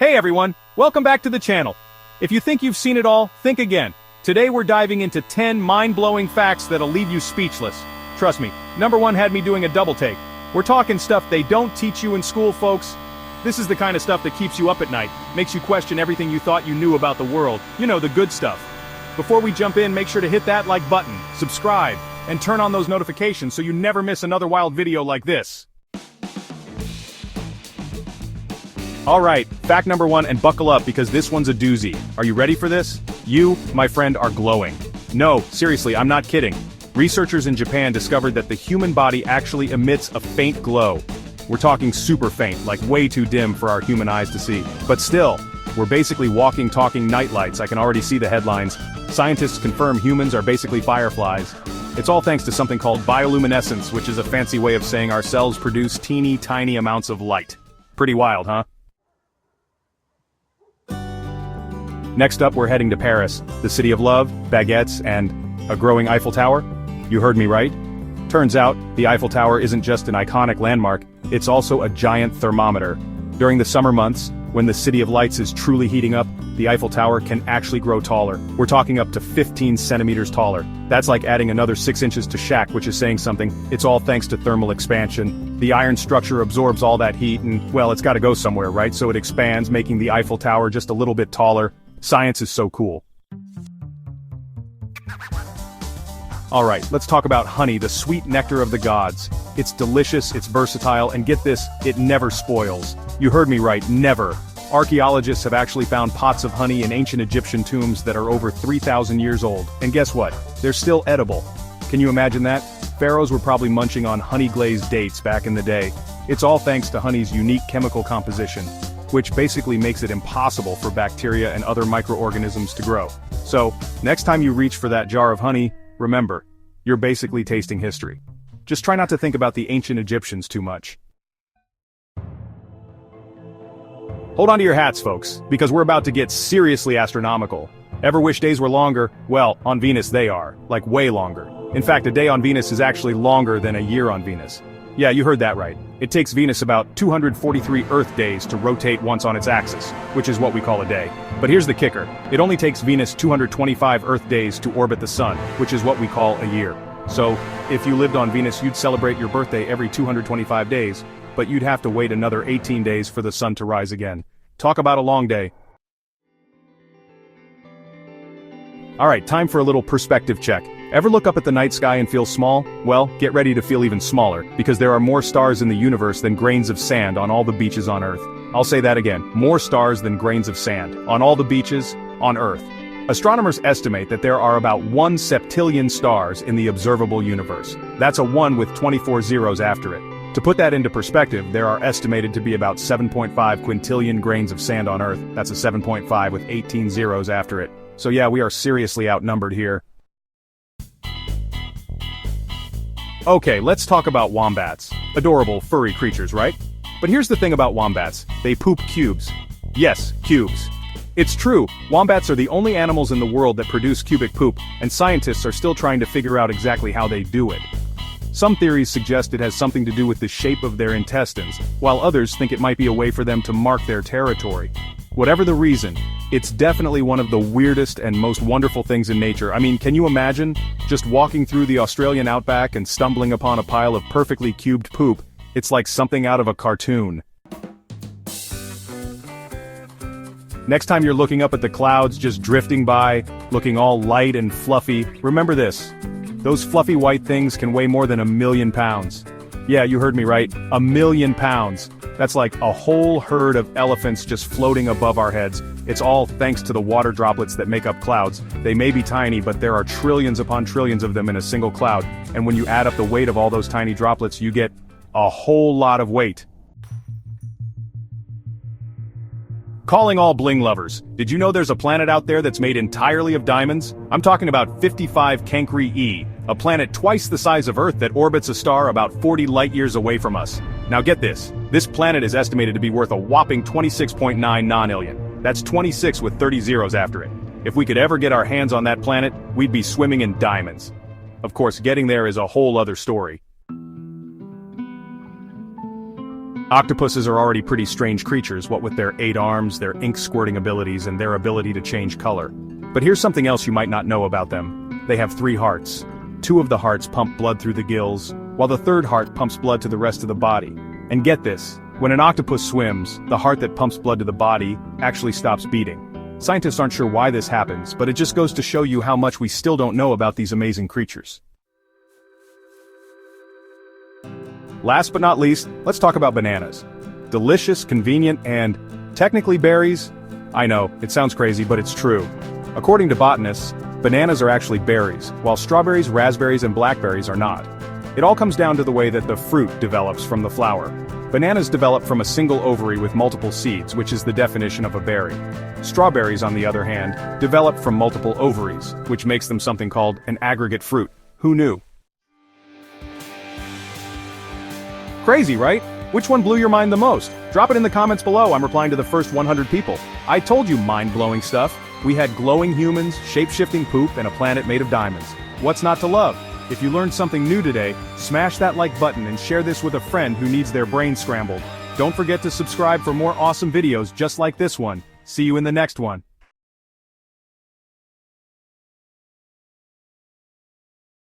Hey everyone, welcome back to the channel. If you think you've seen it all, think again. Today we're diving into 10 mind-blowing facts that'll leave you speechless. Trust me, number one had me doing a double take. We're talking stuff they don't teach you in school, folks. This is the kind of stuff that keeps you up at night, makes you question everything you thought you knew about the world. You know, the good stuff. Before we jump in, make sure to hit that like button, subscribe, and turn on those notifications so you never miss another wild video like this. Alright, fact number one, and buckle up because this one's a doozy. Are you ready for this? You, my friend, are glowing. No, seriously, I'm not kidding. Researchers in Japan discovered that the human body actually emits a faint glow. We're talking super faint, like way too dim for our human eyes to see. But still, we're basically walking, talking nightlights. I can already see the headlines. Scientists confirm humans are basically fireflies. It's all thanks to something called bioluminescence, which is a fancy way of saying our cells produce teeny tiny amounts of light. Pretty wild, huh? Next up, we're heading to Paris, the city of love, baguettes, and a growing Eiffel Tower. You heard me right. Turns out, the Eiffel Tower isn't just an iconic landmark, it's also a giant thermometer. During the summer months, when the City of Lights is truly heating up, the Eiffel Tower can actually grow taller. We're talking up to 15 centimeters taller. That's like adding another 6 inches to Shaq, which is saying something. It's all thanks to thermal expansion. The iron structure absorbs all that heat and, well, it's gotta go somewhere, right? So it expands, making the Eiffel Tower just a little bit taller. Science is so cool. Alright, let's talk about honey, the sweet nectar of the gods. It's delicious, it's versatile, and get this, it never spoils. You heard me right, never. Archaeologists have actually found pots of honey in ancient Egyptian tombs that are over 3,000 years old. And guess what? They're still edible. Can you imagine that? Pharaohs were probably munching on honey-glazed dates back in the day. It's all thanks to honey's unique chemical composition, which basically makes it impossible for bacteria and other microorganisms to grow. So, next time you reach for that jar of honey, remember, you're basically tasting history. Just try not to think about the ancient Egyptians too much. Hold on to your hats, folks, because we're about to get seriously astronomical. Ever wish days were longer? Well, on Venus they are, like way longer. In fact, a day on Venus is actually longer than a year on Venus. Yeah, you heard that right. It takes Venus about 243 Earth days to rotate once on its axis, which is what we call a day. But here's the kicker. It only takes Venus 225 Earth days to orbit the Sun, which is what we call a year. So, if you lived on Venus, you'd celebrate your birthday every 225 days, but you'd have to wait another 18 days for the Sun to rise again. Talk about a long day. Alright, time for a little perspective check. Ever look up at the night sky and feel small? Well, get ready to feel even smaller, because there are more stars in the universe than grains of sand on all the beaches on Earth. I'll say that again, more stars than grains of sand, on all the beaches, on Earth. Astronomers estimate that there are about 1 septillion stars in the observable universe. That's a 1 with 24 zeros after it. To put that into perspective, there are estimated to be about 7.5 quintillion grains of sand on Earth. That's a 7.5 with 18 zeros after it. So yeah, we are seriously outnumbered here. Okay, let's talk about wombats. Adorable, furry creatures, right? But here's the thing about wombats. They poop cubes. Yes, cubes. It's true, wombats are the only animals in the world that produce cubic poop, and scientists are still trying to figure out exactly how they do it. Some theories suggest it has something to do with the shape of their intestines, while others think it might be a way for them to mark their territory. Whatever the reason, it's definitely one of the weirdest and most wonderful things in nature. I mean, can you imagine? Just walking through the Australian outback and stumbling upon a pile of perfectly cubed poop. It's like something out of a cartoon. Next time you're looking up at the clouds just drifting by, looking all light and fluffy, remember this. Those fluffy white things can weigh more than 1,000,000 pounds. Yeah, you heard me right, 1,000,000 pounds. That's like a whole herd of elephants just floating above our heads. It's all thanks to the water droplets that make up clouds. They may be tiny, but there are trillions upon trillions of them in a single cloud. And when you add up the weight of all those tiny droplets, you get a whole lot of weight. Calling all bling lovers. Did you know there's a planet out there that's made entirely of diamonds? I'm talking about 55 Cancri E, a planet twice the size of Earth that orbits a star about 40 light-years away from us. Now get this, this planet is estimated to be worth a whopping 26.9 non-alien. That's 26 with 30 zeros after it. If we could ever get our hands on that planet, we'd be swimming in diamonds. Of course, getting there is a whole other story. Octopuses are already pretty strange creatures, what with their 8 arms, their ink-squirting abilities, and their ability to change color. But here's something else you might not know about them. They have 3 hearts. 2 of the hearts pump blood through the gills, while the 3rd heart pumps blood to the rest of the body. And get this, when an octopus swims, the heart that pumps blood to the body actually stops beating. Scientists aren't sure why this happens, but it just goes to show you how much we still don't know about these amazing creatures. Last but not least, let's talk about bananas. Delicious, convenient, and technically berries? I know, it sounds crazy, but it's true. According to botanists, bananas are actually berries, while strawberries, raspberries, and blackberries are not. It all comes down to the way that the fruit develops from the flower. Bananas develop from a single ovary with multiple seeds, which is the definition of a berry. Strawberries, on the other hand, develop from multiple ovaries, which makes them something called an aggregate fruit. Who knew? Crazy, right? Which one blew your mind the most? Drop it in the comments below. I'm replying to the first 100 people. I told you mind-blowing stuff. We had glowing humans, shape-shifting poop, and a planet made of diamonds. What's not to love? If you learned something new today, smash that like button and share this with a friend who needs their brain scrambled. Don't forget to subscribe for more awesome videos just like this one. See you in the next one.